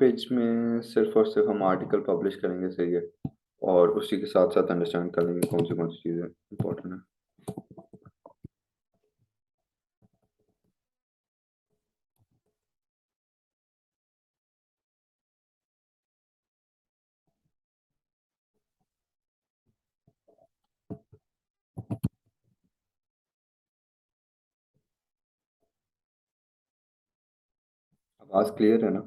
Page में सिर्फ और सिर्फ हम आर्टिकल पब्लिश करेंगे, सही है। और उसी के साथ साथ अंडरस्टैंड कर लेंगे कौन सी चीज़ें इंपॉर्टेंट है। आवाज़ क्लियर है ना?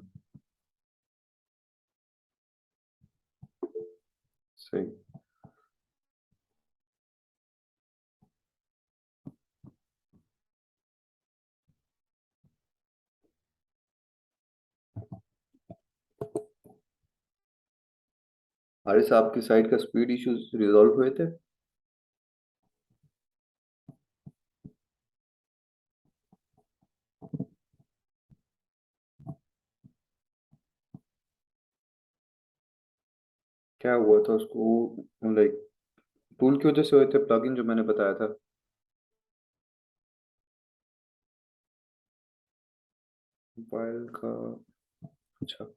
सही। हारिस, आपकी साइड का स्पीड इश्यूज रिजॉल्व हुए थे? क्या हुआ था उसको? लाइक टूल की वजह से हुए थे, प्लगइन जो मैंने बताया था? मोबाइल का? अच्छा।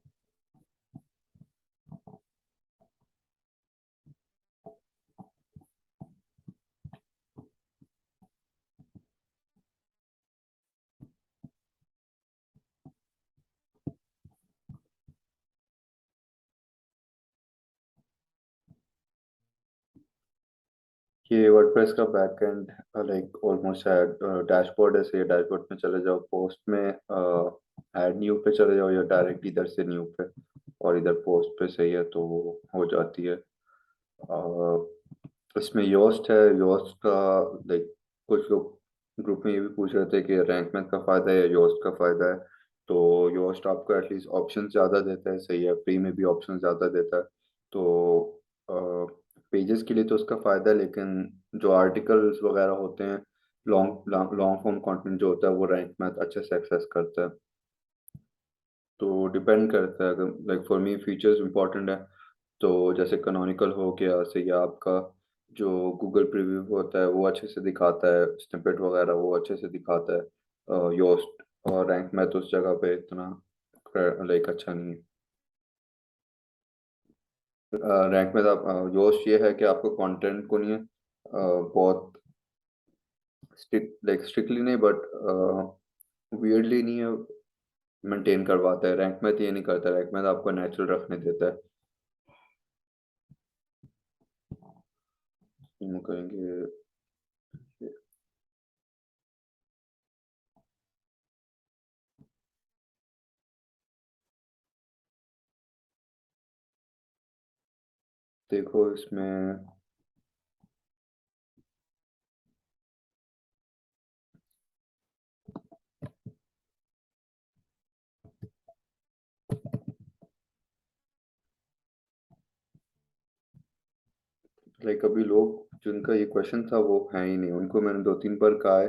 ये वर्डप्रेस का बैकएंड लाइक ऑलमोस्ट है। डैशबोर्ड है, सही है। डैशबोर्ड में चले जाओ, पोस्ट में ऐड न्यू पे चले जाओ, या डायरेक्ट इधर से न्यू पे और इधर पोस्ट पे, सही है, तो वो हो जाती है। इसमें योस्ट है। योस्ट का लाइक कुछ लोग ग्रुप में ये भी पूछ रहे थे कि रैंक मैथ का फ़ायदा है या योस्ट का फ़ायदा है। तो योस्ट आपको एटलीस्ट ऑप्शन ज़्यादा देता है, सही है, फ्री में भी ऑप्शन ज़्यादा देता है। तो पेजेस के लिए तो उसका फ़ायदा है, लेकिन जो आर्टिकल्स वगैरह होते हैं, लॉन्ग लॉन्ग फॉर्म कंटेंट जो होता है, वो रैंक मैथ अच्छे से एक्सेस करता है। तो डिपेंड करता है। अगर like for me features important है, तो जैसे कैनोनिकल हो गया, सही है, आपका जो गूगल प्रीव्यू होता है वो अच्छे से दिखाता है, स्निपेट वगैरह वो अच्छे से दिखाता है। योस्ट और रैंक मैथ उस जगह पे इतना लाइक अच्छा नहीं है। रैंक मैथ आप योस्ट ये है कि आपको कंटेंट को नहीं है बहुत स्ट्रिक्टली नहीं, बट वियर्डली नहीं है, मेंटेन करवाता है। रैंक मैथ ये नहीं करता। रैंक मैथ आपको नेचुरल रखने देता है। हम कहेंगे देखो इसमें लाइक अभी लोग जिनका ये क्वेश्चन था वो है ही नहीं, उनको मैंने दो तीन बार कहा है।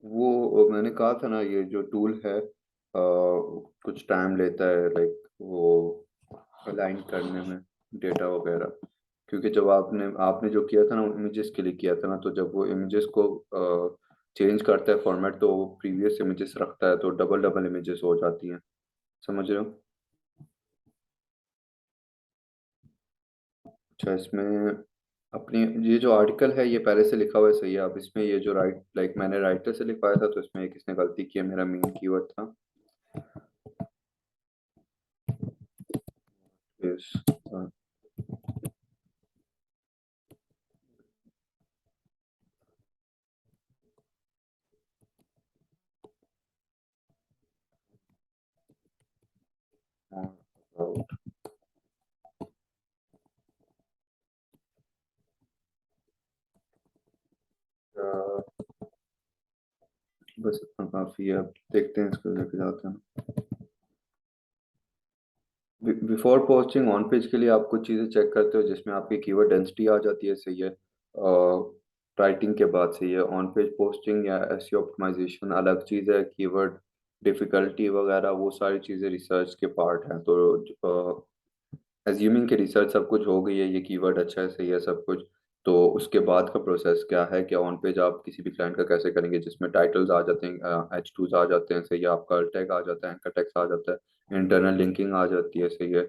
वो मैंने कहा था ना, ये जो टूल है कुछ टाइम लेता है लाइक वो अलाइन करने में डेटा वगैरह। क्योंकि जब आपने आपने जो किया था ना, इमेजेस के लिए किया था ना, तो जब वो इमेजेस को चेंज करता है फॉर्मेट, तो वो प्रीवियस इमेजेस रखता है, तो डबल डबल इमेजेस हो जाती हैं। समझ रहे हो? अच्छा, इसमें अपनी ये जो आर्टिकल है ये पहले से लिखा हुआ है, सही है। अब इसमें ये जो राइट लाइक मैंने राइटर से लिखवाया था, तो इसमें किसने गलती की है, मेरा मेन कीवर्ड था इस बस इतना काफी है। अब देखते हैं, इसको लेके जाते हैं। बिफोर पोस्टिंग ऑन पेज के लिए आप कुछ चीज़ें चेक करते हो, जिसमें आपकी कीवर्ड डेंसिटी आ जाती है, सही है। राइटिंग के बाद, सही है। ऑन पेज पोस्टिंग या एसईओ ऑप्टिमाइजेशन अलग चीज़ है। कीवर्ड डिफिकल्टी वगैरह वो सारी चीज़ें रिसर्च के पार्ट हैं। तो एज्यूमिंग के रिसर्च सब कुछ हो गई है, ये कीवर्ड अच्छा है, सही है, सब कुछ, तो उसके बाद का प्रोसेस क्या है, क्या ऑन पेज आप किसी भी क्लाइंट का कैसे करेंगे जिसमें टाइटल्स आ जाते हैं, H2s आ जाते हैं, सही है, आपका टैग आ जाता है, एंकर टैग्स आ जाता है, इंटरनल लिंकिंग आ जाती है, सही है,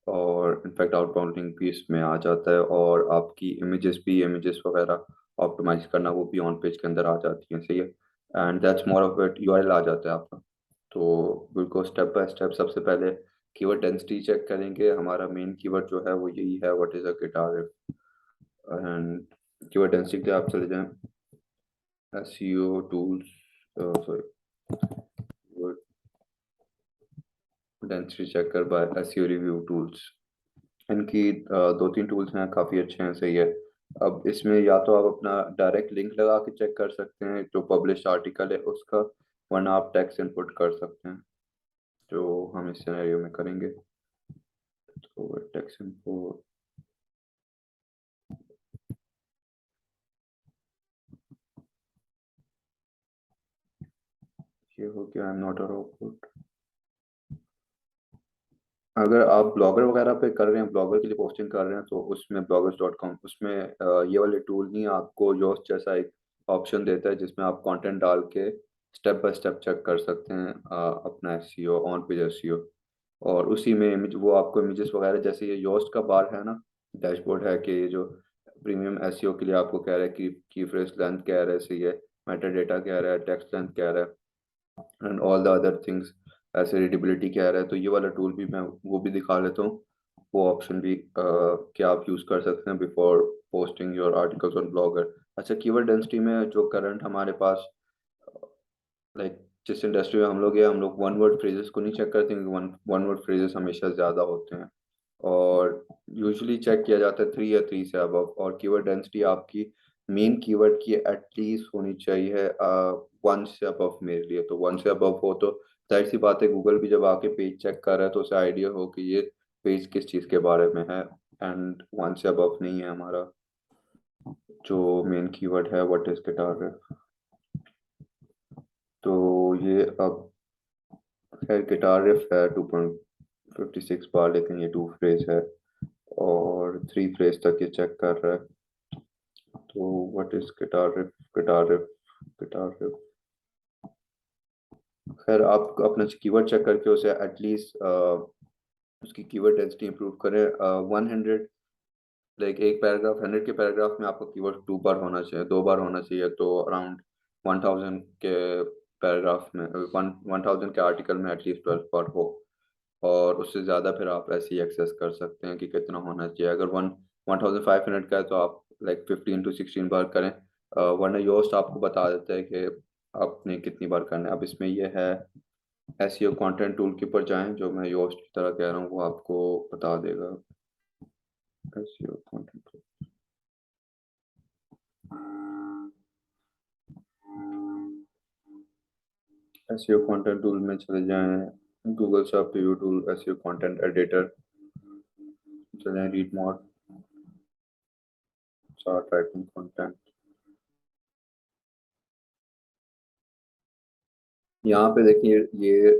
और इनफैक्ट आउटबाउंड लिंक भी इसमें आ जाता है, और आपकी इमेजेस वगैरह ऑप्टिमाइज करना वो भी ऑन पेज के अंदर आ जाती है, सही है, and that's more of it, URL आ जाता है आपका। तो बिल्कुल स्टेप बाय स्टेप सबसे पहले कीवर्ड डेंसिटी चेक करेंगे। हमारा मेन कीवर्ड जो है वो यही है, what is a guitar, and keyword density आप चले जाएं SEO tools, sorry, density checker by SEO review tools. इनकी दो तीन टूल्स हैं, काफ़ी अच्छे हैं, सही है। अब इसमें या तो आप अपना डायरेक्ट लिंक लगा के चेक कर सकते हैं जो पब्लिश आर्टिकल है उसका, वरना आप टेक्स्ट इनपुट कर सकते हैं, जो हम इस सिनेरियो में करेंगे। तो टेक्स्ट इनपुट ये हो गया, I am not a robot. अगर आप ब्लॉगर वगैरह पे कर रहे हैं, ब्लॉगर के लिए पोस्टिंग कर रहे हैं, तो उसमें bloggers.com, उसमें ये वाले टूल नहीं, आपको योस्ट जैसा एक ऑप्शन देता है जिसमें आप कंटेंट डाल के स्टेप बाय स्टेप चेक कर सकते हैं अपना एसईओ, ऑन पेज एसईओ। और उसी में इमेज, वो आपको इमेजेस वगैरह, जैसे ये योस्ट का बार है ना, डैशबोर्ड है कि ये जो प्रीमियम एसईओ के लिए आपको कह रहा है कि फ्रेज लेंथ कह रहा है, सही है, मेटा डेटा कह रहा है, टेक्स्ट लेंथ कह रहा है, and all the other things, ऐसे रीडेबिलिटी कह रहा है, तो ये वाला टूल भी मैं वो भी दिखा लेता हूँ। वो ऑप्शन भी क्या आप यूज़ कर सकते हैं before posting your articles on blogger. अच्छा, कीवर्ड डेंसिटी में जो करंट हमारे पास, लाइक जिस इंडस्ट्री में हम लोग हैं, हम लोग वन वर्ड फ्रेजेस को नहीं चेक करते, क्योंकि वन वर्ड फ्रेजेस हमेशा ज़्यादा होते हैं, और यूजुअली चेक किया जाता है 3 या 3 से अबव, और कीवर्ड डेंसिटी आपकी मेन कीवर्ड की एटलीस्ट होनी चाहिए 1 से अबव मेरे लिए। तो 1 से अबव हो तो जाहिर सी बात है, गूगल भी जब आके पेज चेक कर रहा है तो उसे आइडिया हो कि ये पेज किस चीज़ के बारे में है, एंड 1 से अबव नहीं है हमारा जो मेन कीवर्ड है, व्हाट इज गिटार है। तो ये अब खैर गिटार रिफ है 2.56 बार, लेकिन ये 2 फ्रेज है और 3 फ्रेज तक ये चेक कर रहा है। तो what is guitar riff, guitar riff, guitar riff, खैर आप अपना कीवर्ड चेक करके उसे एटलीस्ट उसकी कीवर्ड डेंसिटी इंप्रूव करें 100, लाइक एक पैराग्राफ, 100 के पैराग्राफ में आपका कीवर्ड 2 बार होना चाहिए, 2 बार होना चाहिए, तो अराउंड 1000 के पैराग्राफ में, 1000 के आर्टिकल में एटलीस्ट 12 बार हो, और उससे ज़्यादा फिर आप ऐसे ही एक्सेस कर सकते हैं कि कितना होना चाहिए। अगर 1500 का है तो आप लाइक 15 to 16 बार करें, वरना योस्ट आपको बता देता है कि आपने कितनी बार करना है। अब इसमें यह है, एसईओ कंटेंट टूल के ऊपर जाएं, जो मैं योस्ट की तरह कह रहा हूँ वो आपको बता देगा। SEO content, SEO content tool में चले जाएं, गूगल से आप view tool, SEO content editor, चले read mode, start writing content. यहाँ पे देखिए, ये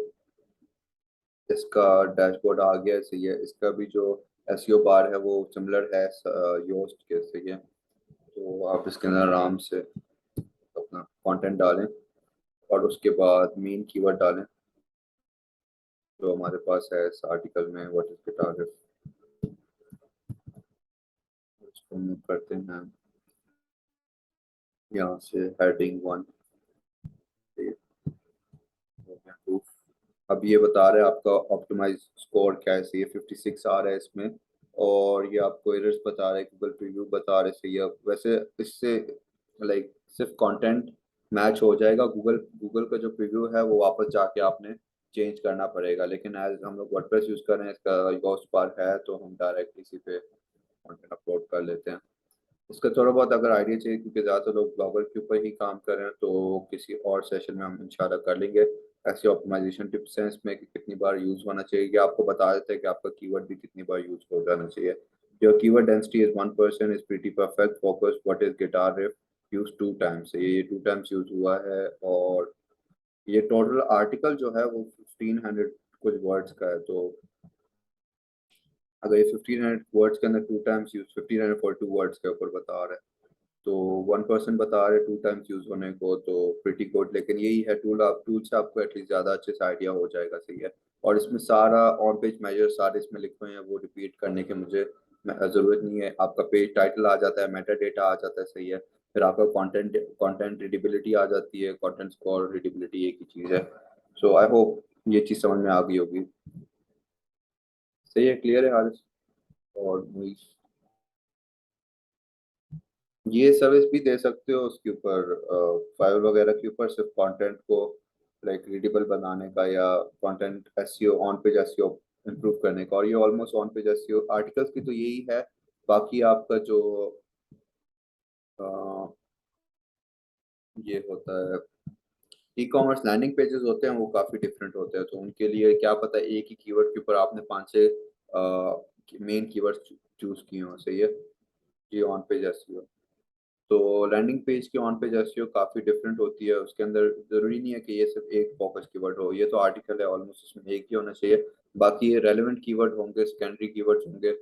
इसका डैशबोर्ड आ गया है, सही है, इसका भी जो एसईओ बार है वो सिमिलर है योस्ट के, सही है। तो आप इसके अंदर आराम से अपना कंटेंट डालें और उसके बाद मेन कीवर्ड डालें जो हमारे पास है इस आर्टिकल में, व्हाट इज गिटार, इसको मूव करते हैं यहाँ से, हेडिंग 1, अब ये बता रहा है आपका ऑप्टिमाइज स्कोर क्या है, सही है, 56 आ रहा है इसमें, और ये आपको एरर्स बता रहा है, गूगल प्रीव्यू बता रहे, सही है। वैसे इससे लाइक सिर्फ कंटेंट मैच हो जाएगा, गूगल गूगल का जो प्रीव्यू है वो वापस जाके आपने चेंज करना पड़ेगा, लेकिन एज हम लोग वर्डप्रेस यूज कर रहे हैं, इसका योस्ट बार है, तो हम डायरेक्ट इसी पे कंटेंट अपलोड कर लेते हैं। इसका थोड़ा बहुत अगर आइडिया चाहिए, क्योंकि ज़्यादातर लोग ब्लॉगर के ऊपर ही काम कर रहे हैं, तो किसी और सेशन में हम इंशाल्लाह कर लेंगे। ऐसी ऑप्टिमाइजेशन टिप्स हैं इसमें कि कितनी बार यूज़ होना चाहिए, ये आपको बता देते हैं कि आपका कीवर्ड भी कितनी बार यूज़ हो जाना चाहिए। Your keyword density is 1% is pretty perfect, focus what is guitar riff use 2 times, ये 2 टाइम्स यूज हुआ है, और ये टोटल आर्टिकल जो है वो 1500 कुछ वर्ड्स का है। तो अगर ये 1500 वर्ड्स के अंदर 2 टाइम्स यूज, 1542 वर्ड्स के ऊपर बता रहा है, तो 1% बता रहे 2 टाइम्स यूज होने को, तो प्रिटी गुड। लेकिन यही है, टूल से आपको एटलीस्ट ज्यादा अच्छे से आइडिया हो जाएगा, सही है। और इसमें सारा ऑन पेज मेजर सारे इसमें लिखे हुए हैं, वो रिपीट करने की मुझे जरूरत नहीं है। आपका पेज टाइटल आ जाता है, मेटा डेटा आ जाता है, सही है। फिर आपका कंटेंट रीडेबिलिटी आ जाती है, कंटेंट स्कोर रीडेबिलिटी एक ही चीज है। सो आई होप ये चीज समझ में आ गई होगी। सही है, क्लियर है हारिस। और ये सर्विस भी दे सकते हो उसके ऊपर, फाइल वगैरह के ऊपर, सिर्फ कंटेंट को लाइक रीडेबल बनाने का, या content SEO, on page SEO improve करने का। और ये almost on page SEO articles की तो यही है। बाकी आपका जो अ, ये होता है ई कॉमर्स लैंडिंग पेजेस होते हैं, वो काफ़ी डिफरेंट होते हैं। तो उनके लिए क्या पता एक ही कीवर्ड के ऊपर आपने 5 6 मेन कीवर्ड चूज किए हों, सही है। ये ऑन पेज एसईओ। तो लैंडिंग पेज की ऑन पेज एसईओ काफ़ी डिफरेंट होती है। उसके अंदर ज़रूरी नहीं है कि ये सिर्फ एक फोकस कीवर्ड हो, ये तो आर्टिकल है ऑलमोस्ट, इसमें एक ही होना चाहिए। बाकी ये रेलेवेंट कीवर्ड होंगे, सेकेंडरी कीवर्ड्स होंगे,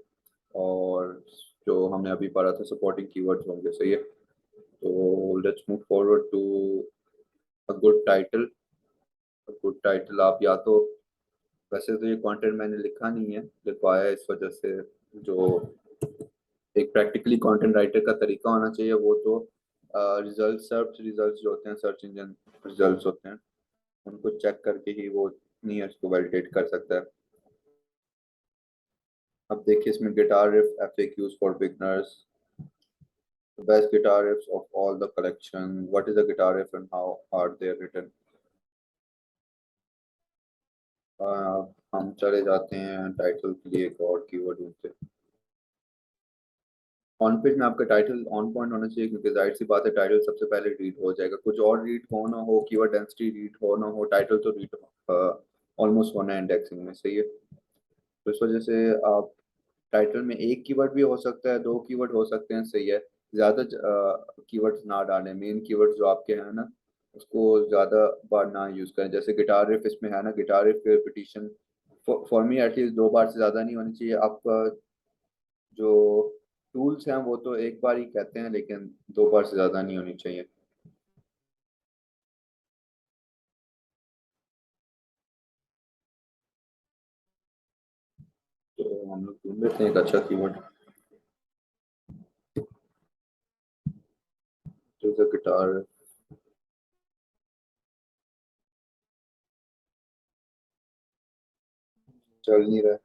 और जो हमने अभी पढ़ा था सपोर्टिंग कीवर्ड्स होंगे, सही है। तो let's move forward to a good title. Good title आप या तो, वैसे तो ये कंटेंट मैंने लिखा नहीं है, लिखवाया है इस वजह से। जो एक प्रैक्टिकली कंटेंट राइटर का तरीका होना चाहिए, वो तो रिजल्ट, सर्च रिजल्ट्स जो होते हैं, सर्च इंजन रिजल्ट्स होते हैं, उनको चेक करके ही वो नियर्स को वैलिडेट कर सकता है। अब देखिए इसमें guitar riff FAQs for beginners, the best guitar riffs of all the collection, what is a guitar riff and how are they written। हम चले जाते हैं टाइटल के लिए, एक और कीवर्ड ढूंढते हैं। ऑन पेज में आपका टाइटल ऑन पॉइंट होना चाहिए, क्योंकि जाहिर सी बात है टाइटल सबसे पहले रीड हो जाएगा। कुछ और रीड हो ना हो, कीवर्ड डेंसिटी रीड हो ना हो, टाइटल तो रीड ऑलमोस्ट होना है इंडेक्सिंग में, सही है। तो इस वजह से आप टाइटल में एक कीवर्ड भी हो सकता है, 2 कीवर्ड हो सकते हैं, सही है। ज्यादा कीवर्ड्स ना डालें, मेन कीवर्ड्स जो आपके हैं ना, उसको ज्यादा बार ना यूज करें। जैसे गिटार रिफ इसमें है ना, guitar riff repetition for me at least 2 बार से ज्यादा नहीं होनी चाहिए। आपका जो टूल्स हैं वो तो एक बार ही कहते हैं, लेकिन 2 बार से ज्यादा नहीं होनी चाहिए। तो हम लोग ढूंढ लेते हैं एक अच्छा कीवर्ड। तो गिटार चल नहीं रहा है।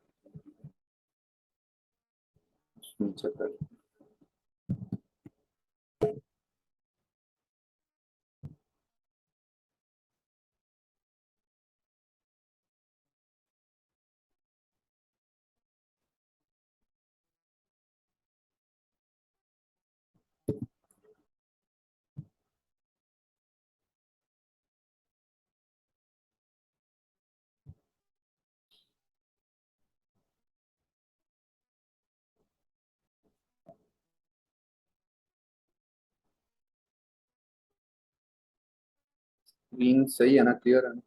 स्क्रीन सही है ना, क्लियर है ना।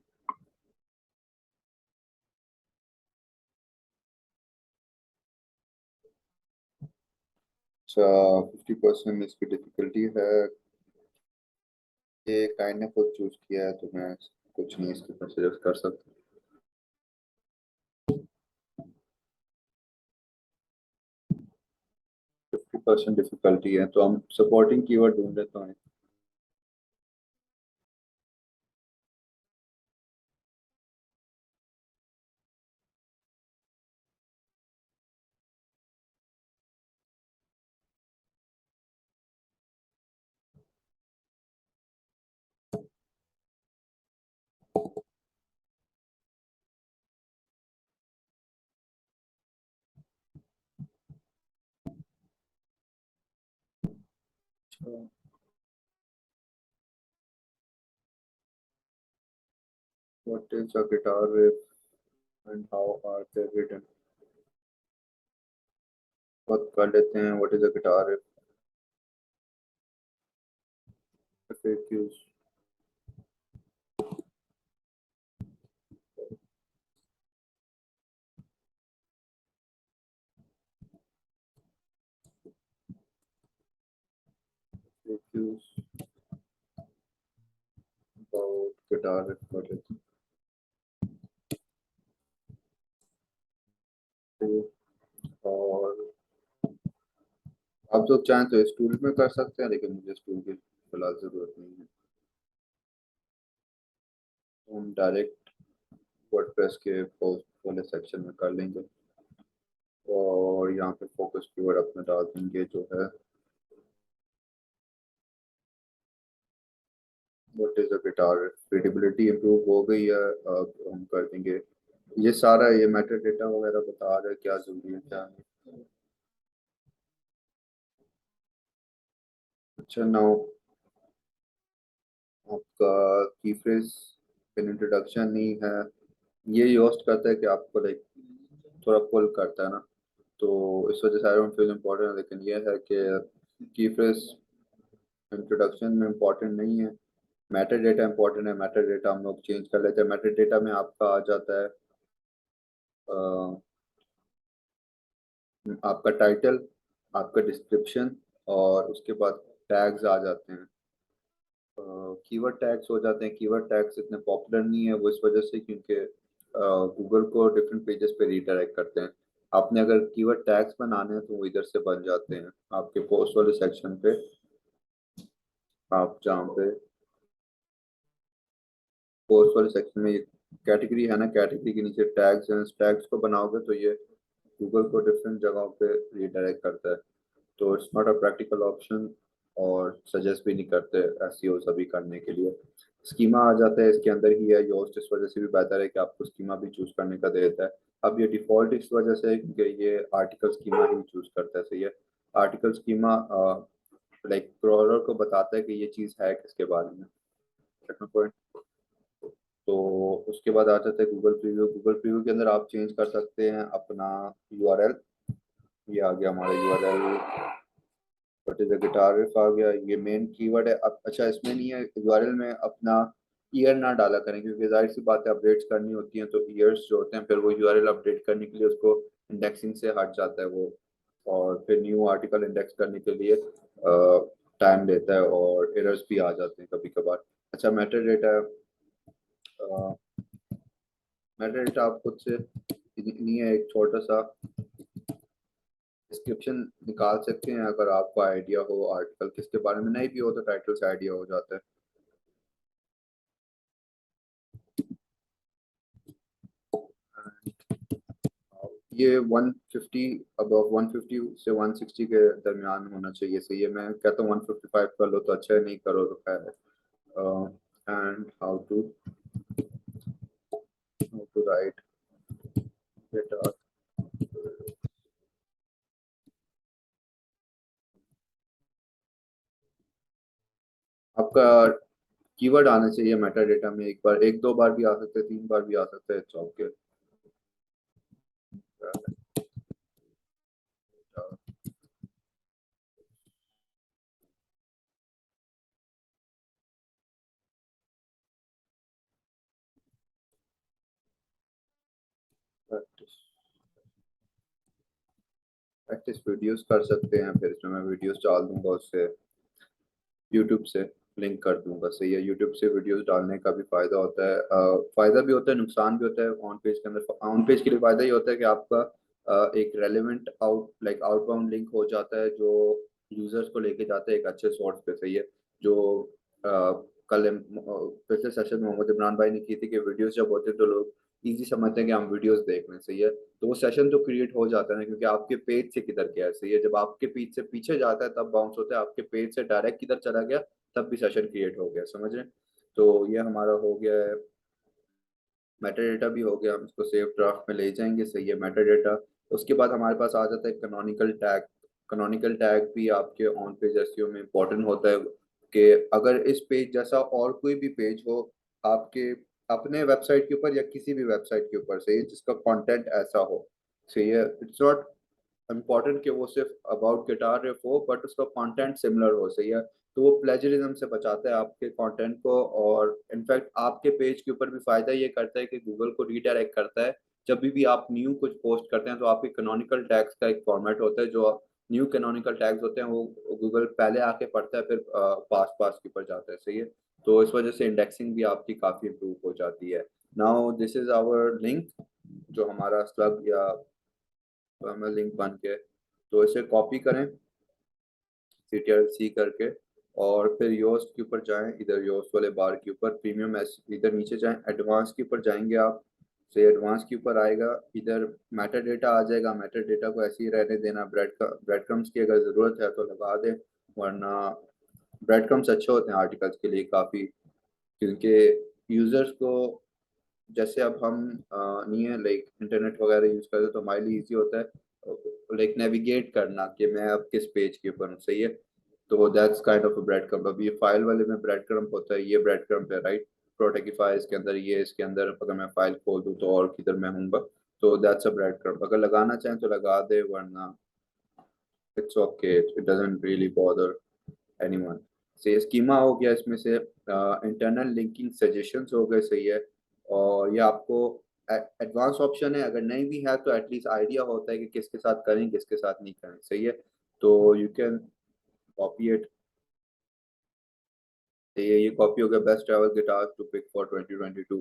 अच्छा, 50% इसकी डिफिकल्टी है। ये काइंड ने खुद चूज किया है, तो मैं कुछ नहीं इसके ऊपर सजेस्ट कर सकता। 50% डिफिकल्टी है, तो हम सपोर्टिंग कीवर्ड ढूंढ लेते हैं। What is a guitar riff and how are they written. बात कर लेते हैं, what is a guitar riff. reviews about guitar कर लेते हैं। और आप जो चाहें तो स्टूल में कर सकते हैं, लेकिन मुझे स्टूल की फिलहाल जरूरत नहीं है। तो हम डायरेक्ट वर्डप्रेस के पोस्ट वाले सेक्शन में कर लेंगे और यहाँ पे फोकस कीवर्ड अपना डाल देंगे जो है what is a guitar. Readability improve हो गई है, अब हम कर देंगे ये सारा, ये मेटा डेटा वगैरह बता रहा है क्या जरूरी है क्या नहीं। अच्छा, नाउ आपका की फ्रेज इन इंट्रोडक्शन नहीं है। ये योस्ट करता है कि आपको लाइक थोड़ा पुल करता है ना, तो इस वजह से आई डोंट फील इम्पोर्टेंट है। लेकिन ये है कि की फ्रेज इंट्रोडक्शन में इम्पोर्टेंट नहीं है। मेटा डेटा इम्पोर्टेंट है। मेटा डेटा हम लोग चेंज कर लेते हैं। मेटा डेटा में आपका आ जाता है आपका टाइटल, आपका डिस्क्रिप्शन, और उसके बाद टैग्स आ जाते हैं। कीवर्ड टैग्स हो जाते हैं। कीवर्ड टैग्स इतने पॉपुलर नहीं है वो इस वजह से क्योंकि गूगल को डिफरेंट पेजेस पे रीडायरेक्ट करते हैं। आपने अगर कीवर्ड टैग्स बनाने हैं तो वो इधर से बन जाते हैं आपके पोस्ट वाले सेक्शन पे। आप जहाँ पे पोस्ट वाले सेक्शन में कैटेगरी है ना, कैटेगरी के नीचे टैग्स हैं, टैग्स को बनाओगे तो ये गूगल को डिफरेंट जगहों पे रीडायरेक्ट करता है। तो it's not a practical option और सजेस्ट भी नहीं करते एसईओ सभी करने के लिए। स्कीमा आ जाता है इसके अंदर ही है। योस्ट इस वजह से भी बेहतर है कि आपको स्कीमा भी चूज करने का देता है। अब ये डिफॉल्ट इस वजह से है क्योंकि ये आर्टिकल स्कीमा ही चूज करता है। सही है। आर्टिकल स्कीमा लाइक क्रॉलर को बताता है कि ये चीज़ है किसके बारे में। Second point. तो उसके बाद आ जाता है गूगल प्रीव्यू। गूगल प्रीव्यू के अंदर आप चेंज कर सकते हैं अपना यूआरएल। ये आ गया हमारा URL. What is the guitar riff आ गया। ये मेन कीवर्ड है। अब अच्छा, इसमें नहीं है यूआरएल में अपना ईयर ना डाला करें क्योंकि जाहिर सी बात है अपडेट्स करनी होती हैं तो ईयर्स जो होते हैं फिर वो यूआरएल अपडेट करने के लिए उसको इंडेक्सिंग से हट जाता है वो, और फिर न्यू आर्टिकल इंडेक्स करने के लिए टाइम लेता है और एरर्स भी आ जाते हैं कभी कभार। अच्छा, मेटा डेटा। मेटा डेटा आप खुद से नहीं है, एक छोटा सा डिस्क्रिप्शन निकाल सकते हैं अगर आपको आइडिया हो आर्टिकल किसके बारे में। नहीं भी हो तो टाइटल से आइडिया हो जाता है। ये 150, अब 150 से 160 के दरमियान होना चाहिए। सही है। मैं कहता हूँ 155 कर लो तो अच्छा है, नहीं करो तो खैर है। And how to write data. आपका कीवर्ड आना चाहिए मेटा डेटा में। एक बार, एक दो बार भी आ सकते हैं, तीन बार भी आ सकते हैं चौक के। प्रैक्टिस प्रैक्टिस वीडियोस कर सकते हैं। फिर इसमें मैं वीडियोस डाल दूंगा उससे, यूट्यूब से लिंक कर दूंगा। सही है। यूट्यूब से वीडियोस डालने का भी फायदा होता है। फायदा भी होता है, नुकसान भी होता है। ऑन पेज के अंदर ऑन पेज के लिए फायदा ही होता है कि आपका एक रेलेवेंट आउटबाउंड लिंक हो जाता है जो यूजर्स को लेके जाता है एक अच्छे सोर्स पे। सही है। जो कल पिछले सेशन में मोहम्मद इमरान भाई ने की थी कि वीडियोस जब होते हैं तो लोग इजी समझते हैं कि हम वीडियोस देख रहे हैं। सही है। तो वो सेशन तो क्रिएट हो जाता है ना, क्योंकि आपके पेज से किधर गया है। सही है। जब आपके पेज से पीछे जाता है तब बाउंस होता है, आपके पेज से डायरेक्ट किधर चला गया तब भी सेशन क्रिएट हो गया। समझ रहे हैं। तो ये हमारा हो गया है। मेटा डेटा भी हो गया, हम इसको सेव ड्राफ्ट में ले जाएंगे। सही है। Meta data. उसके बाद हमारे पास आ जाता है कैनोनिकल टैग। कैनोनिकल टैग भी आपके ऑन पेज एसईओ में इंपॉर्टेंट होता है कि अगर इस पेज जैसा और कोई भी पेज हो आपके अपने वेबसाइट के ऊपर या किसी भी वेबसाइट के ऊपर, सही है, जिसका कंटेंट ऐसा हो। सही है। इट्स नॉट इम्पोर्टेंट कि वो सिर्फ अबाउट गिटार रिफ हो बट उसका कंटेंट सिमिलर हो। सही है। तो वो प्लेजरिज्म से बचाता है आपके कंटेंट को, और इनफैक्ट आपके पेज के ऊपर भी फायदा ये करता है कि गूगल को रीडायरेक्ट करता है। जब भी आप न्यू कुछ पोस्ट करते हैं तो आपके कैनोनिकल टैग्स का एक फॉर्मेट होता है जो न्यू कैनोनिकल टैग्स होते हैं वो गूगल पहले आके पढ़ता है, फिर पास पास के ऊपर जाता है, सही है। तो इस वजह से इंडेक्सिंग भी आपकी काफ़ी इम्प्रूव हो जाती है। Now this is our link, जो हमारा स्लग या हमें लिंक बन के, तो इसे कॉपी करें CTRL-C करके, और फिर योस्ट के ऊपर जाएं, इधर योस्ट वाले बार के ऊपर प्रीमियम इधर नीचे जाएं, एडवांस के ऊपर जाएंगे आप, से एडवांस के ऊपर आएगा, इधर मेटा डेटा आ जाएगा, मेटा डेटा को ऐसे ही रहने देना, ब्रेड क्रम्स की अगर ज़रूरत है तो लगा दें, वरना ब्रेड क्रम्स अच्छे होते हैं आर्टिकल्स के लिए काफ़ी, क्योंकि यूज़र्स को, जैसे अब हम नहीं है लाइक इंटरनेट वगैरह यूज़ करते तो हमारे लिए ईजी होता है लाइक नेविगेट करना कि मैं अब किस पेज के ऊपर हूँ, सही है। तो that's kind of a bread krump. अब ये फाइल वाले में ब्रेड क्रम्प होता है, ये ब्रेड क्रम्प है, राइट। प्रोटेक्टिफाई इसके अंदर, ये इसके अंदर अगर मैं फाइल खोल दूँ तो और किधर मैं हूँगा, तो दैट्स अ ब्रेड क्रम्प। अगर लगाना चाहें तो लगा दे, वरना it's okay, it doesn't really bother anyone. से स्कीमा हो गया इसमें से, इंटरनल लिंकिंग सजेशंस हो गए, सही है। और ये आपको एडवांस ऑप्शन है, अगर नहीं भी है तो एटलीस्ट आइडिया होता है कि किसके साथ करें किसके साथ नहीं करें, सही है। तो यू कैन कॉपी इट, ये कॉपी हो गया, best travel guitar to pick for 2022,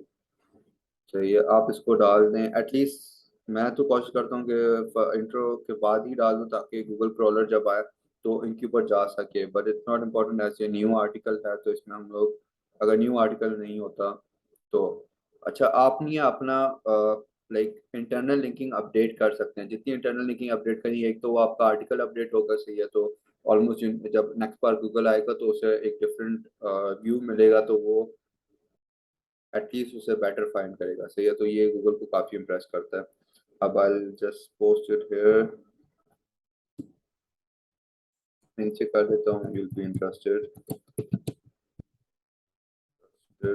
सही है। आप इसको डाल दें एटलीस्ट, मैं तो कोशिश करता हूँ कि इंट्रो के बाद ही डाल दूँ ताकि गूगल क्रॉलर जब आए तो इनके ऊपर जा सके, बट इट्स नॉट इम्पोर्टेंट, ऐसे न्यू आर्टिकल है तो इसमें हम लोग, अगर न्यू आर्टिकल नहीं होता तो, अच्छा आप नहीं अपना लाइक इंटरनल लिंकिंग अपडेट कर सकते हैं, जितनी इंटरनल लिंकिंग अपडेट करिए, एक तो वो आपका आर्टिकल अपडेट होगा, सही है। तो ऑलमोस्ट जब नेक्स्ट बार गूगल आएगा तो उसे एक डिफरेंट व्यू मिलेगा, तो वो एटलीस्ट उसे बेटर फाइंड करेगा, सही है। तो ये गूगल को काफ़ी इम्प्रेस करता है। अब I just post it here, नीचे कर देता हूँ, यू बी इंटरेस्टेड टू,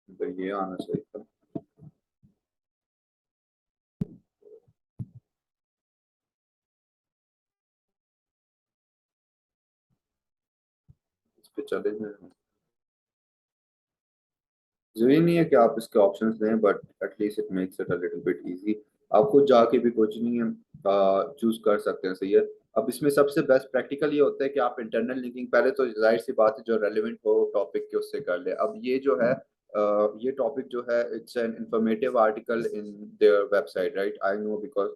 तो ये आना चाहिए था। इस पे चले जाए, जरूरी नहीं है कि आप इसके ऑप्शंस दें, but at least it makes it a little bit easy. आप खुद जाके भी कुछ नहीं है चूज कर सकते हैं, सही है। अब इसमें सबसे बेस्ट प्रैक्टिकल ये होता है कि आप इंटरनल लिंकिंग पहले तो जाहिर सी बात है जो रेलिवेंट हो टॉपिक के उससे कर ले। अब ये जो है ये टॉपिक जो है, it's an informative article in their website, right, I know because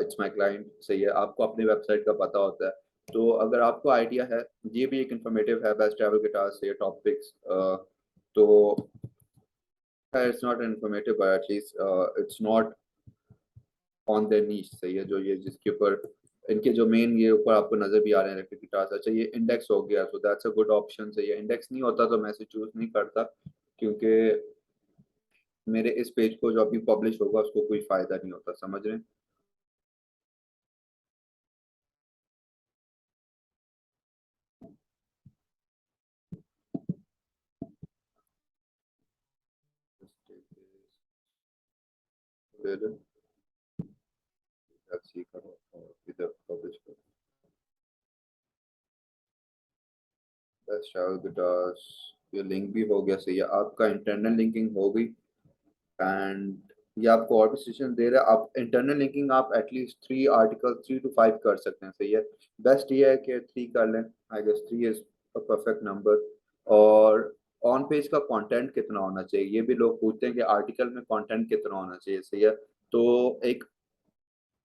it's my client, सही है। आपको अपनी वेबसाइट का पता होता है, तो अगर आपको आइडिया है, ये भी एक इंफॉर्मेटिव है, बेस्ट ट्रैवल गिटार्स से टॉपिक्स, तो it's not informative but at least it's not on their niche, सही है। जो ये जिसके ऊपर इनके जो मेन ये ऊपर आपको नजर भी आ रहे हैं इलेक्ट्रिक गिटार्स, अच्छा ये इंडेक्स हो गया, so that's a good option, सही है। इंडेक्स नहीं होता तो मैं इसे चूज नहीं करता, क्योंकि मेरे इस पेज को जो अभी पब्लिश होगा उसको कोई फायदा नहीं होता, समझ रहे हैं। फिर सी करो और इधर पब्लिश करो, बेस्ट ट्रैवल गिटार्स, ये लिंक भी हो गया, सही है। आपका इंटरनल लिंकिंग हो गई, एंड ये आपको और भी सजेशन दे रहा है। आप इंटरनल लिंकिंग आप एटलीस्ट 3 आर्टिकल 3 to 5 कर सकते हैं, सही है। बेस्ट ये है कि 3 कर लें, I guess 3 is a perfect number. और ऑन पेज का कंटेंट कितना होना चाहिए, ये भी लोग पूछते हैं कि आर्टिकल में कंटेंट कितना होना चाहिए, सही है। तो एक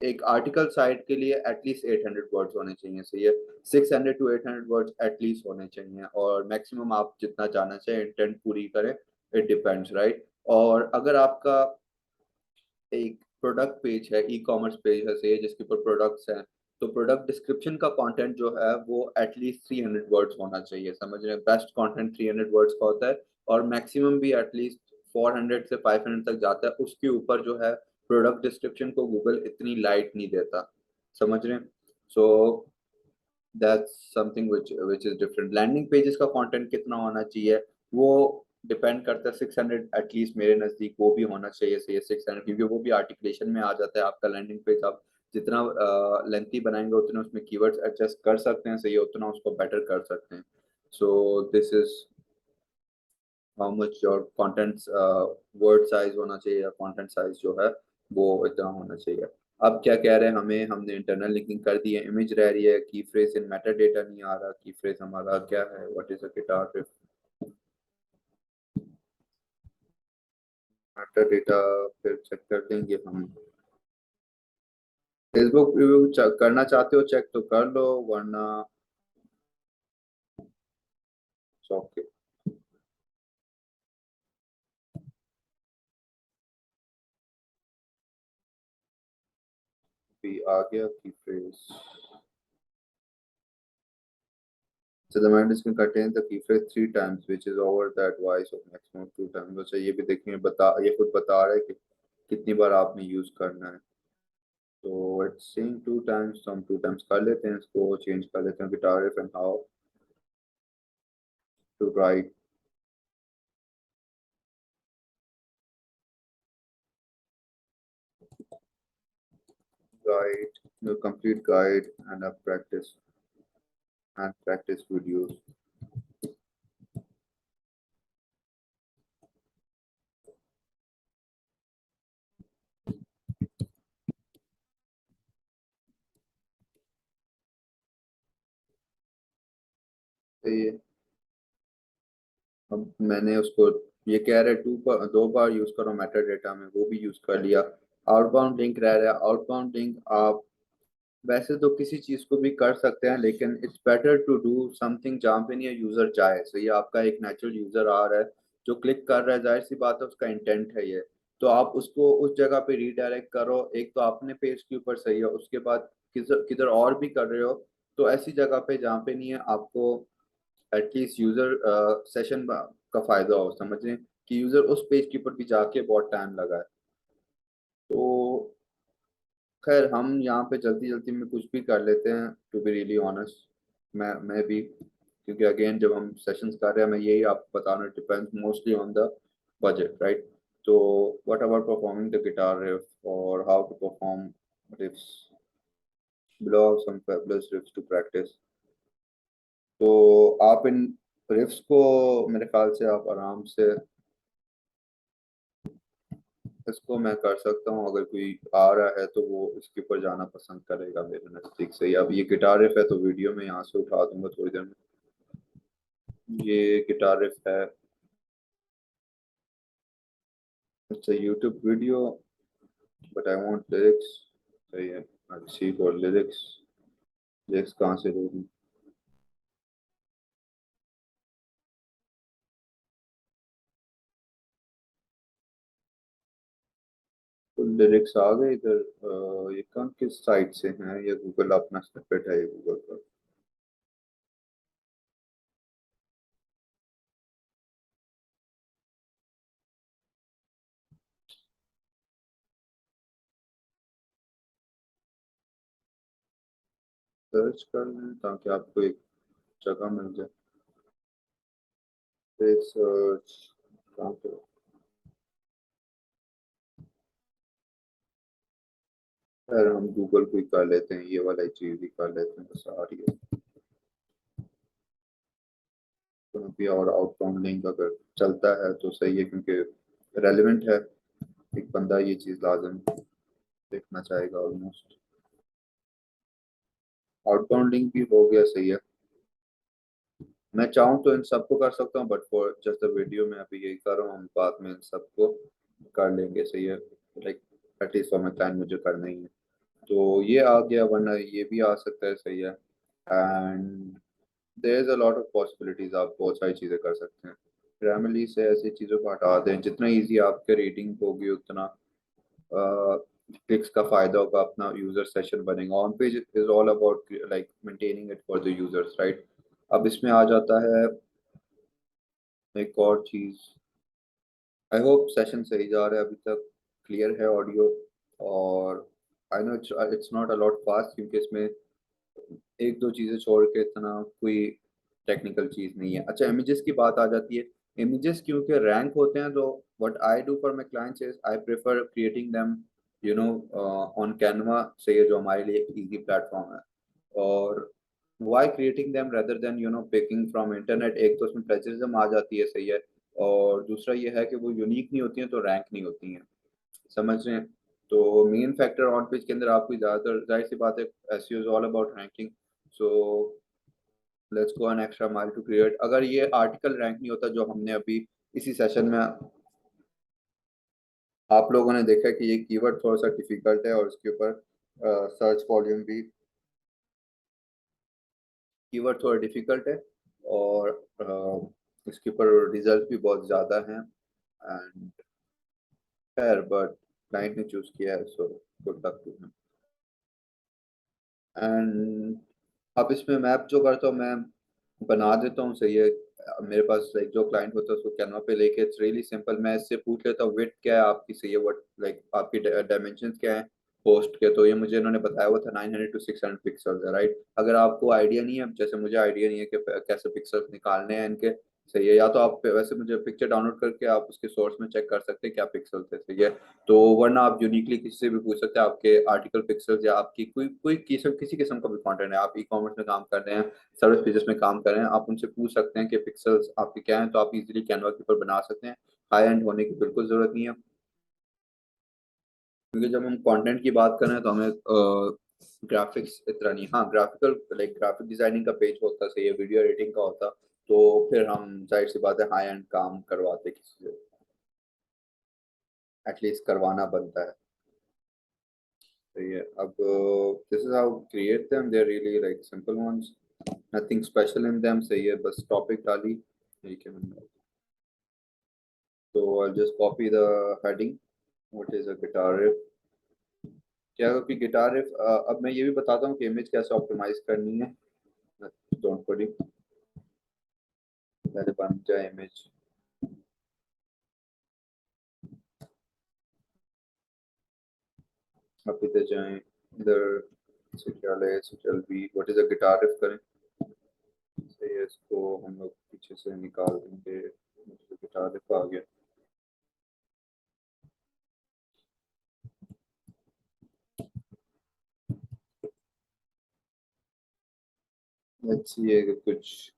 एक आर्टिकल साइट के लिए एटलीस्ट 800 वर्ड्स होने चाहिए, सही है। 600 to 800 वर्ड्स एटलीस्ट होने चाहिए, और मैक्सिमम आप जितना जाना चाहिए इंटेंट पूरी करें, इट डिपेंड्स, राइट। और अगर आपका एक प्रोडक्ट पेज है, ई कॉमर्स पेज है, से जिसके ऊपर प्रोडक्ट्स हैं, तो प्रोडक्ट डिस्क्रिप्शन का कंटेंट जो है वो एटलीस्ट 300 वर्ड्स होना चाहिए, समझ रहे हैं। बेस्ट कंटेंट 300 वर्ड्स का होता है, और मैक्सिमम भी एटलीस्ट 400 से 500 तक जाता है, उसके ऊपर जो है प्रोडक्ट डिस्क्रिप्शन को गूगल इतनी लाइट नहीं देता, समझ रहे हैं। So that's something which is different. Landing pages का कंटेंट कितना होना चाहिए वो डिपेंड करता है, 600 एटलीस्ट मेरे नज़दीक वो भी होना चाहिए, सही है, 600, क्योंकि वो भी आर्टिकुलेशन में आ जाता है। आपका लैंडिंग पेज आप जितना लेंथी बनाएंगे उतना उसमें कीवर्ड्स एडजस्ट कर सकते हैं, सही है, उतना उसको बेटर कर सकते हैं। So this is how much your content word size होना चाहिए या content size जो है वो इतना होना चाहिए। अब क्या कह रहे हैं हमें, हमने इंटरनल लिंकिंग कर दी है, इमेज रह रही है, की फ्रेज इन मेटा डेटा नहीं आ रहा, की फ्रेज हमारा क्या है, what is a guitar riff, meta data फिर चेक कर देंगे हम। फेसबुक रिव्यू करना चाहते हो चेक तो कर लो, वरना ओके। भी आ गया की phrase. So the mandis can contain the key phrase three times, which is over the advice of maximum two times। अच्छा ये भी देखिए, बता ये खुद बता रहा है कि कितनी बार आपने यूज करना है। तो इट्स सेइंग टू टाइम्स, तो हम टू टाइम्स कर लेते हैं, इसको चेंज कर लेते हैं, guitar riff and how to write, guide, the complete guide and a practice and practice videos। तो ये अब मैंने उसको, ये कह रहे दो बार यूज करो मेटा डेटा में, वो भी यूज कर लिया। आउटबाउंड लिंक रह रहा है, आउटबाउंड लिंक आप वैसे तो किसी चीज को भी कर सकते हैं, लेकिन it's better to do something जहाँ पे नहीं यूजर जाए। सो ये आपका एक नेचुरल यूजर आ रहा है जो क्लिक कर रहा है, जाहिर सी बात है उसका इंटेंट है ये, तो आप उसको उस जगह पे रीडायरेक्ट करो। एक तो अपने पेज के ऊपर सही है, उसके बाद किधर किधर और भी कर रहे हो तो ऐसी जगह पे जहाँ पे नहीं है, आपको एटलीस्ट यूजर सेशन का फायदा हो, समझ रहे हैं कि यूजर उस पेज के ऊपर भी जाके बहुत टाइम लगा है। तो खैर हम यहाँ पे जल्दी जल्दी में कुछ भी कर लेते हैं, टू बी रियली ऑनेस्ट। मैं भी, क्योंकि अगेन जब हम सेशंस कर रहे हैं, मैं यही आपको बता रहा हूँ, depends mostly on the budget, right. तो what about performing the guitar riff और how to perform riffs, blog some fabulous riffs to practice. तो आप इन रिफ्स को मेरे ख्याल से आप आराम से इसको मैं कर सकता हूँ, अगर कोई आ रहा है तो वो इसके ऊपर जाना पसंद करेगा मेरे नज़दीक से। अब ये गिटार रिफ है तो वीडियो में यहाँ से उठा दूंगा थोड़ी देर में। ये गिटार रिफ है, it's a YouTube video but I want lyrics. सही है, अच्छी फॉर लिरिक्स, लिरिक्स कहाँ से ढूंढूं। तो लिरिक्स आ गए इधर। ये कौन किस साइट से हैं, ये गूगल अपना स्निपेट है, ये गूगल का। सर्च कर लें ताकि आपको एक जगह मिल जाए। सर्च कहाँ पे, यार हम गूगल को ही कर लेते हैं, ये वाला चीज ही कर लेते हैं, बस आ रही है। तो अभी और आउटबाउंड लिंक अगर चलता है तो सही है, क्योंकि रेलिवेंट है, एक बंदा ये चीज लाजम देखना चाहेगा ऑलमोस्ट। आउटबाउंड लिंक भी हो गया, सही है। मैं चाहूँ तो इन सबको कर सकता हूँ, but for just the video में अभी यही कर रहा हूँ, हम बाद में इन सबको कर लेंगे, सही है। Like at least for my client मुझे करना ही है। तो ये आ गया, वरना ये भी आ सकता है, सही है। And there is a lot of possibilities, आप बहुत सारी चीज़ें कर सकते हैं। ग्रामरली से ऐसी चीज़ों को हटा दें, जितना इजी आपके रीडिंग होगी उतना क्लिक्स का फायदा होगा, अपना यूजर सेशन बनेगा। On page is all about like maintaining it for the users, right. अब इसमें आ जाता है एक और चीज़। आई होप सेशन सही जा रहा है अभी तक, क्लियर है ऑडियो। और I know it's not a lot fast, क्योंकि इसमें एक दो चीज़ें छोड़ के इतना कोई टेक्निकल चीज़ नहीं है। अच्छा, इमेजेस की बात आ जाती है। इमेजेस क्योंकि रैंक होते हैं, तो what I do for my clients is I prefer creating them you know on Canva से, ये जो हमारे लिए एक इजी प्लेटफॉर्म है। और why creating them rather than picking from internet. एक तो उसमें प्लेजरिज्म आ जाती है, सही है, और दूसरा ये है कि वो यूनिक नहीं होती हैं तो रैंक नहीं होती हैं, समझ रहे हैं। तो मेन फैक्टर ऑन पेज के अंदर आपकी ज़्यादातर जाहिर सी बात है, SEO is all about ranking. So let's go an extra mile to create. अगर ये आर्टिकल रैंक नहीं होता जो हमने अभी इसी सेशन में आप लोगों ने देखा कि ये कीवर्ड थोड़ा सा डिफिकल्ट है और इसके ऊपर सर्च वॉल्यूम भी, कीवर्ड थोड़ा डिफिकल्ट है और इसके ऊपर रिजल्ट भी बहुत ज़्यादा हैं। एंड खैर बट क्लाइंट ने चूज किया है, so good luck to him. And अब इसमें मैप जो करता हूँ मैं बना देता हूँ, सही है। मेरे पास लाइक जो क्लाइंट होता है उसको कैनवा पे लेके इट्स रियली सिंपल, मैं इससे पूछ लेता हूँ विड्थ क्या है आपकी, सही है, व्हाट लाइक आपकी डायमेंशंस क्या है पोस्ट के, तो ये मुझे इन्होंने बताया हुआ था 900 to 600 पिक्सल्स है, राइट। अगर आपको आइडिया नहीं है, जैसे मुझे आइडिया नहीं है कि कैसे पिक्सल्स निकालने हैं इनके, सही है, या तो आप वैसे मुझे पिक्चर डाउनलोड करके आप उसके सोर्स में चेक कर सकते हैं क्या पिक्सल्स है, सही है। तो वरना आप यूनिकली किसी से भी पूछ सकते हैं आपके आर्टिकल पिक्सल्स, या आपकी कोई कोई किसी किस्म का भी कंटेंट है, आप ई कॉमर्स में काम कर रहे हैं, सर्विस पेजेस में काम कर रहे हैं, आप उनसे पूछ सकते हैं कि पिक्सल्स आपके क्या हैं, तो आप इजीली कैनवा के ऊपर बना सकते हैं। हाई एंड होने की बिल्कुल जरूरत नहीं है, क्योंकि जब हम कंटेंट की बात कर रहे हैं तो हमें ग्राफिक्स इतना नहीं, हाँ ग्राफिकल लाइक ग्राफिक डिजाइनिंग का पेज होता है, सही है, वीडियो एडिटिंग का होता, तो फिर हम जाहिर सी बात है हाई एंड काम करवाते किसी से, एटलीस्ट करवाना बनता है, सही है। अब this is how create them, they are really like simple ones, nothing special in them, सही है, बस टॉपिक डाली, ठीक है। तो I just copy the heading, what is a guitar riff, क्या कि गिटार रिफ। अब मैं ये भी बताता हूँ कि इमेज कैसे ऑप्टिमाइज करनी है, डोंट वरी, पहले बन जाए इमेज। अब इधर जाएं, इधर सिटियल है, सिटियल बी, what is a guitar riff करें, सही है, इसको हम लोग पीछे से निकाल देंगे, गिटार रिफ आ गया। लेट्स सी अगर कुछ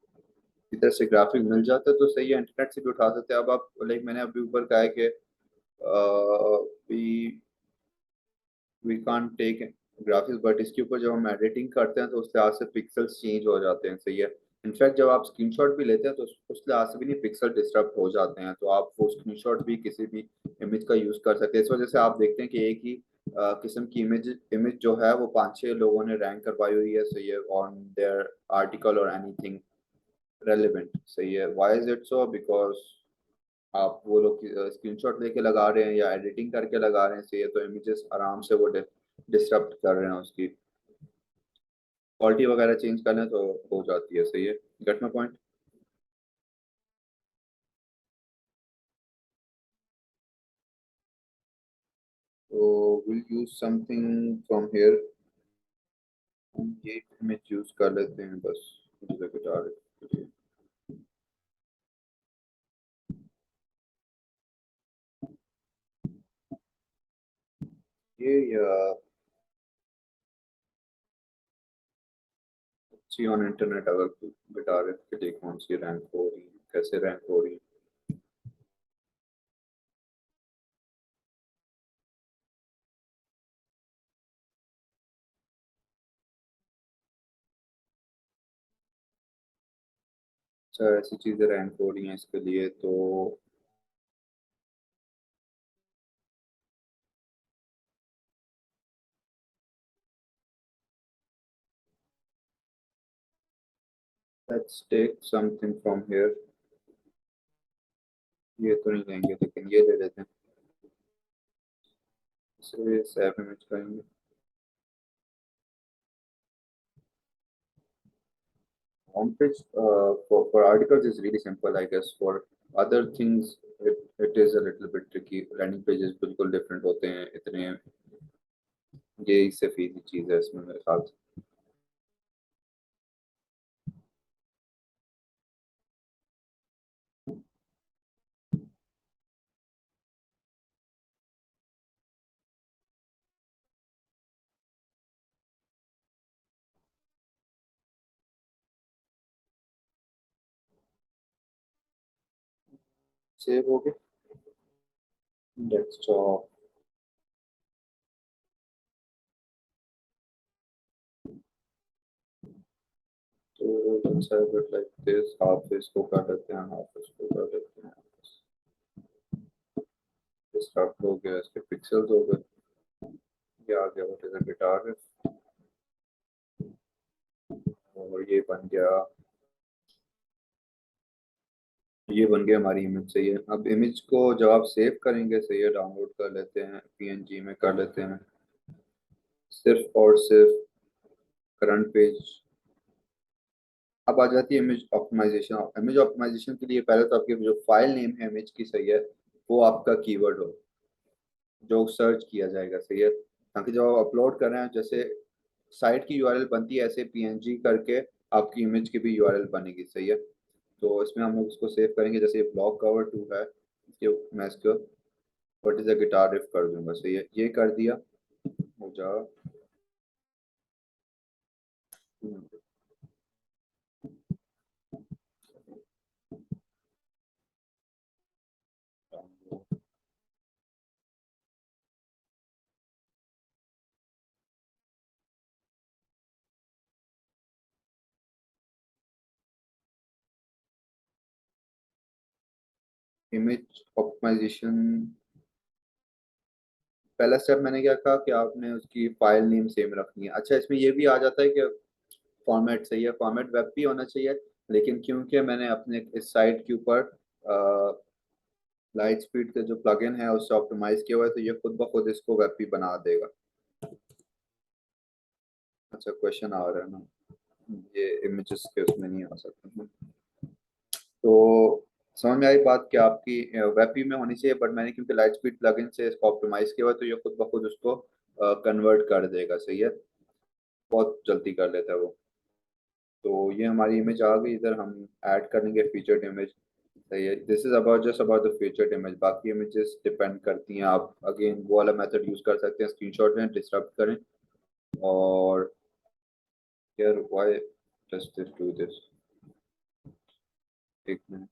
इधर से ग्राफिक मिल जाता है तो सही है, इंटरनेट से भी उठा सकते हैं। अब आप लाइक मैंने अभी ऊपर कहा है कि we we can't take graphics, but इसके ऊपर जब हम एडिटिंग करते हैं तो उस लिहाज से पिक्सल्स चेंज हो जाते हैं, सही है। इनफैक्ट जब आप स्क्रीनशॉट भी लेते हैं तो उस लिहाज से भी नहीं, पिक्सल डिस्टर्ब हो जाते हैं, तो आप वो स्क्रीनशॉट भी किसी भी इमेज का यूज कर सकते हैं। इस वजह से आप देखते हैं कि एक ही किस्म की इमेज इमेज जो है वो 5-6 लोगों ने रैंक करवाई हुई है, सही है, ऑन देयर आर्टिकल और एनीथिंग रेलिवेंट, सही है। Why is it so, because आप वो लोग स्क्रीनशॉट लेके लगा रहे हैं या एडिटिंग करके लगा रहे हैं, सही है, तो इमेजेस आराम से वो डिस्टर्ब कर रहे हैं, उसकी क्वालिटी वगैरह चेंज कर लें तो हो जाती है, सही है, गेट माय पॉइंट। तो will use something from here, ये इमेज यूज कर लेते हैं बस, मुझे गिटार के लिए। ये या सी ऑन इंटरनेट, अगर गिटार के लिए कौन सी रैंक हो रही है, कैसे रैंक हो रही है। अच्छा ऐसी चीजें रैंक हो रही हैं इसके लिए, तो let's take something from here, ये तो नहीं लेंगे लेकिन ये ले लेते हैं, इसे सेव इमेज करेंगे। Homepage for articles is really simple, I guess. For other things, it is a little bit tricky. Landing pages बिल्कुल different होते हैं, इतने ये सिर्फ इजी चीज है इसमें मेरे ख्याल से। सेव हो गया डेस्कटॉप। तो let's have it like this, half इसको कर देते हैं, हाफ इसको कर देते हैं। स्टार्ट हो गया, इसके पिक्सेल्स हो गए, ये आ गया व्हाट इज अ गिटार, और ये बन गया हमारी इमेज। सही है। अब इमेज को जब आप सेव करेंगे, सही है, डाउनलोड कर लेते हैं, पीएनजी में कर लेते हैं, सिर्फ और सिर्फ करंट पेज। अब आ जाती है इमेज ऑप्टिमाइजेशन। इमेज ऑप्टिमाइजेशन के लिए पहले तो आपकी जो फाइल नेम है इमेज की, सही है, वो आपका कीवर्ड हो जो सर्च किया जाएगा। सही है, ताकि जब आप अपलोड कर रहे हैं, जैसे साइट की यूआरएल बनती है ऐसे पीएनजी करके आपकी इमेज की भी यूआरएल बनेगी। सही है, तो इसमें हम लोग इसको सेव करेंगे। जैसे ये ब्लॉक कवर 2 है, ये मैं इसको व्हाट इज अ गिटार रिफ कर दूंगा। सही है, ये कर दिया। हो जा इमेज ऑप्टिमाइजेशन। पहला स्टेप मैंने क्या कहा कि आपने उसकी फाइल नेम सेम रखनी है। अच्छा, इसमें ये भी आ जाता है कि फॉर्मेट, सही है, फॉर्मेट वेब भी होना चाहिए, लेकिन क्योंकि मैंने अपने इस साइट के ऊपर लाइट स्पीड का जो प्लगइन है उससे ऑप्टिमाइज किया हुआ है, तो ये खुद ब खुद इसको वेब भी बना देगा। अच्छा, क्वेश्चन आ रहा है ना, ये इमेजेस के उसमें नहीं आ सकते। तो समझ में आई बात कि आपकी वेब भी में होनी चाहिए, बट मैंने क्योंकि लाइट स्पीड प्लगइन से इसको ऑप्टिमाइज किया हुआ है, तो ये खुद ब खुद उसको कन्वर्ट कर देगा। सही है, बहुत जल्दी कर लेता है वो। तो ये हमारी इमेज आ गई, इधर हम ऐड करेंगे फीचर्ड इमेज। सही है, this is about just about the featured image. बाकी इमेजेस डिपेंड करती हैं, आप अगेन वो वाला मेथड यूज कर सकते हैं, स्क्रीनशॉट लें, डिस्टर्ब करें। और यार why does this do this, एक मिनट।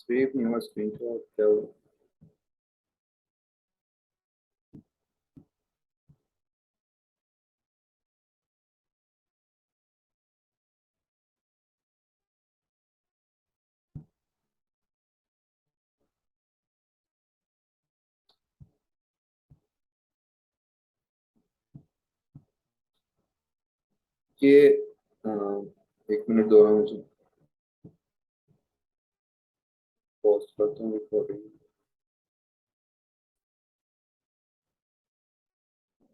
सेव न्यू स्क्रीनशॉट क्या ये एक मिनट दो ना मुझे, पॉज करता हूँ रिकॉर्डिंग।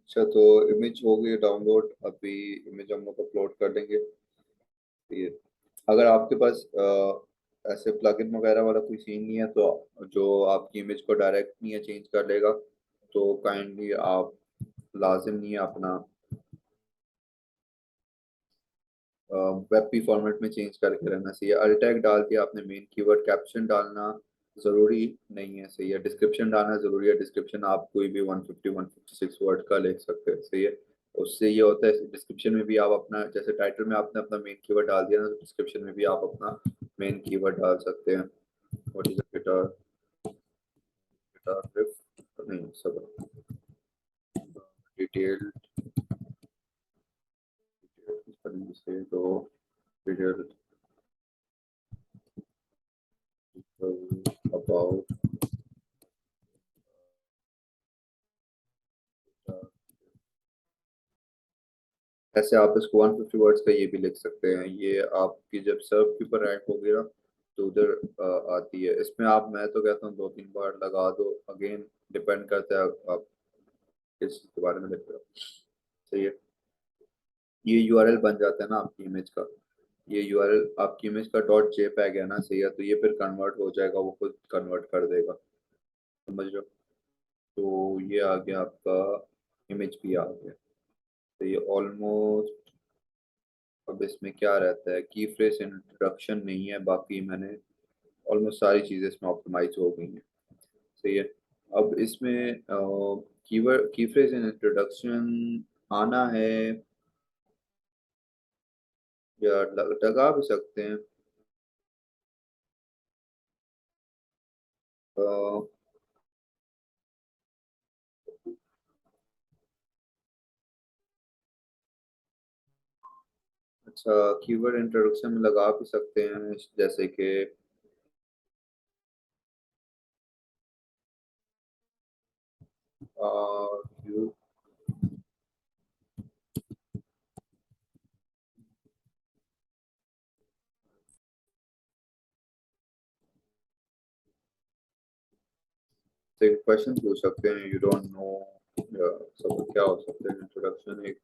अच्छा, तो इमेज हो गई डाउनलोड, अभी इमेज हम लोग अपलोड कर देंगे। ये अगर आपके पास ऐसे प्लगइन वगैरह वाला कोई सीन नहीं है, तो जो आपकी इमेज को डायरेक्ट नहीं है चेंज कर लेगा, तो काइंडली आप लाजिम नहीं है अपना वेब पी फॉर्मेट में चेंज करके रहना। सही है, अल्ट टैग डाल के आपने मेन कीवर्ड, कैप्शन डालना जरूरी नहीं है। सही है, डिस्क्रिप्शन डालना जरूरी है। डिस्क्रिप्शन आप कोई भी 150 156 वर्ड का लिख सकते हैं। सही है, उससे ये होता है डिस्क्रिप्शन में भी आप अपना, जैसे टाइटल में आपने अपना मेन कीवर्ड डाल दिया ना, तो डिस्क्रिप्शन में भी आप अपना मेन कीवर्ड डाल सकते हैं। What is a guitar, guitar riff, नहीं सब डिटेल से तो figure about ऐसे आप इसको 150 वर्ड्स का ये भी लिख सकते हैं। ये आपकी जब सर्व के ऊपर रैंक होगी ना तो उधर आती है। इसमें आप, मैं तो कहता हूँ 2-3 बार लगा दो। अगेन डिपेंड करता है आप किस के बारे में लिख रहे हो। सही है। ये यूआरएल बन जाता है ना आपकी इमेज का। ये यूआरएल आपकी इमेज का डॉट जेपैग है ना, सही है। तो ये फिर कन्वर्ट हो जाएगा, वो खुद कन्वर्ट कर देगा। समझ रहे हो? तो ये आ गया आपका, इमेज भी आ गया। तो ये ऑलमोस्ट, अब इसमें क्या रहता है, की फ्रेज इंट्रोडक्शन नहीं है, बाकी मैंने ऑलमोस्ट सारी चीज़ें इसमें ऑप्टिमाइज हो गई हैं। सही है। अब इसमें कीवर्ड की फ्रेज इन इंट्रोडक्शन आना है या लगा भी सकते हैं। अ, अच्छा, कीवर्ड इंट्रोडक्शन में लगा भी सकते हैं, जैसे कि यू से क्वेश्चन पूछ सकते हैं, यू डोंट नो, सब क्या हो सकता है इंट्रोडक्शन एक।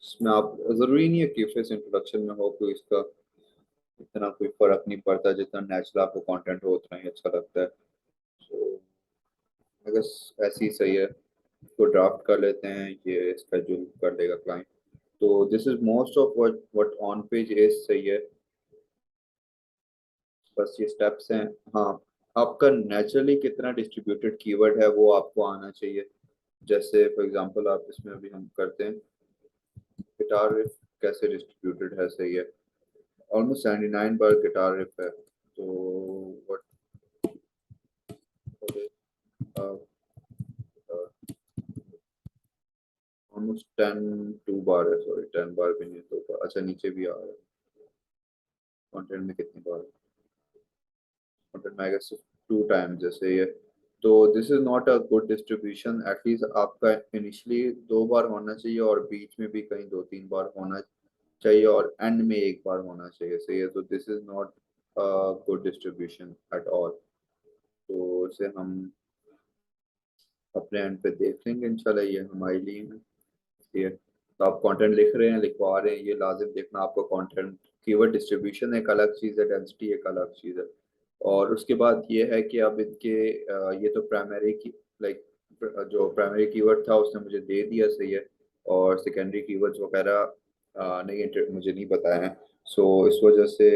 इसमें आप, जरूरी नहीं है कि फेस इंट्रोडक्शन में हो, कोई इसका इतना कोई फर्क नहीं पड़ता, जितना नेचुरल आपको कंटेंट हो उतना ही अच्छा लगता है। तो अगर ऐसी सही है तो ड्राफ्ट कर लेते हैं, ये स्केड्यूल कर लेगा क्लाइंट। तो this is most of what on page is, सही है। बस ये स्टेप्स हैं। हाँ, आपका नेचुरली कितना डिस्ट्रीब्यूटेड कीवर्ड है वो आपको आना चाहिए। जैसे फॉर एग्जांपल आप इसमें अभी हम करते हैं, गिटार रिफ कैसे डिस्ट्रीब्यूटेड है, सही है। ऑलमोस्ट 79 बार गिटार रिफ है। तो व्हाट, ऑलमोस्ट 2 बार है, सॉरी 10 बार भी नहीं, 2 बार। अच्छा, नीचे भी आ रहा है कंटेंट में कितनी बार, कंटेंट में आएगा सिर्फ 2 टाइम्स, जैसे ये। तो this is not a good distribution. At least आपका इनिशियली 2 बार होना चाहिए, और बीच में भी कहीं 2-3 बार होना चाहिए, और एंड में 1 बार होना चाहिए, सही है। तो this is not good distribution at all. तो इसे हम अपने एंड पे देख लेंगे इंशाल्लाह, ये हमारे लिए है। ठीक है। तो आप कंटेंट लिख रहे हैं, लिखवा रहे हैं, ये लाजिम देखना आपका कंटेंट। कीवर्ड डिस्ट्रीब्यूशन एक अलग चीज़ है, डेंसिटी एक अलग चीज़ है। और उसके बाद ये है कि अब इनके ये तो प्राइमरी की, लाइक जो प्राइमरी कीवर्ड था उसने मुझे दे दिया, सही है। और सेकेंडरी कीवर्ड्स वगैरह नहीं, मुझे नहीं बताए हैं। सो इस वजह से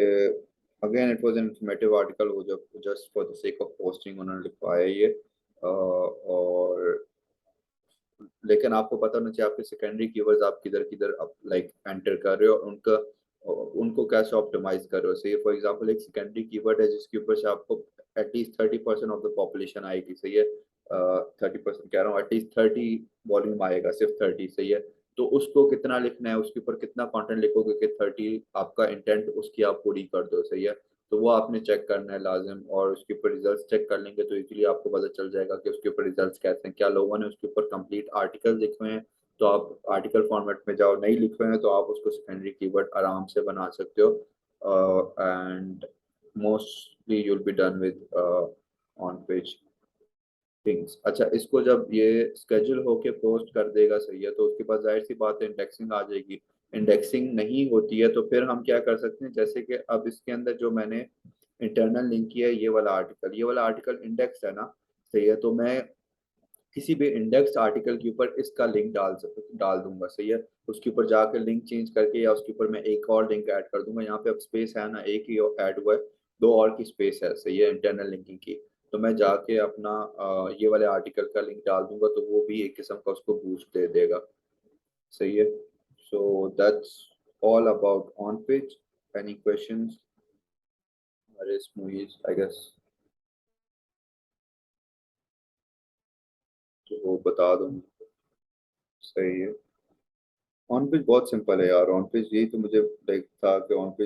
again it was an informative article, वो जब just for the sake of posting उन्होंने लिखवाया ये। और लेकिन आपको पता होना चाहिए आपके सेकेंडरी कीवर्ड्स आप किधर किधर आप लाइक एंटर कर रहे हो, उनका उनको कैसे ऑप्टिमाइज कर रहे हो। सही है। फॉर एग्जांपल एक सेकेंडरी कीवर्ड है जिसके ऊपर से आपको एटलीस्ट 30% ऑफ द पॉपुलेशन आएगी, सही है। 30% कह रहा हूँ, एटलीस्ट 30 वॉल्यूम आएगा, सिर्फ 30, सही है। तो उसको कितना लिखना है, उसके ऊपर कितना कंटेंट लिखोगे कि 30 आपका इंटेंट उसकी आप पूरी कर दो, सही है। तो वो आपने चेक करना है लाजिम, और उसके ऊपर रिजल्ट्स चेक कर लेंगे तो इजीली आपको पता चल जाएगा कि उसके ऊपर रिजल्ट्स कैसे हैं, क्या लोगों ने उसके ऊपर कंप्लीट आर्टिकल लिखे हैं। तो आप आर्टिकल फॉर्मेट में जाओ, नहीं लिखे हैं तो आप उसको सेकेंडरी कीवर्ड आराम से बना सकते हो। And mostly you'll be done with on page things. अच्छा, इसको जब ये स्केड्यूल होके पोस्ट कर देगा, सही है, तो उसके बाद जाहिर सी बात है इंडेक्सिंग आ जाएगी। इंडेक्सिंग नहीं होती है तो फिर हम क्या कर सकते हैं, जैसे कि अब इसके अंदर जो मैंने इंटरनल लिंक किया है, ये वाला आर्टिकल इंडेक्स है ना, सही है। तो मैं किसी भी इंडेक्स आर्टिकल के ऊपर इसका लिंक डाल दूंगा, सही है। उसके ऊपर जाकर लिंक चेंज करके, या उसके ऊपर मैं एक और लिंक ऐड कर दूंगा। यहाँ पे अब स्पेस है ना, एक ही ऐड हुआ है, 2 और की स्पेस है, सही है, इंटरनल लिंकिंग की। तो मैं जाके अपना ये वाले आर्टिकल का लिंक डाल दूंगा, तो वो भी एक किस्म का उसको बूस्ट दे देगा, सही है। So that's all about on page. Any questions? Harish Movies, I guess, तो वो बता दूँ, सही है। ऑन पेज बहुत सिंपल है यार, ऑन पेज यही तो मुझे लाइक था कि ऑन पेज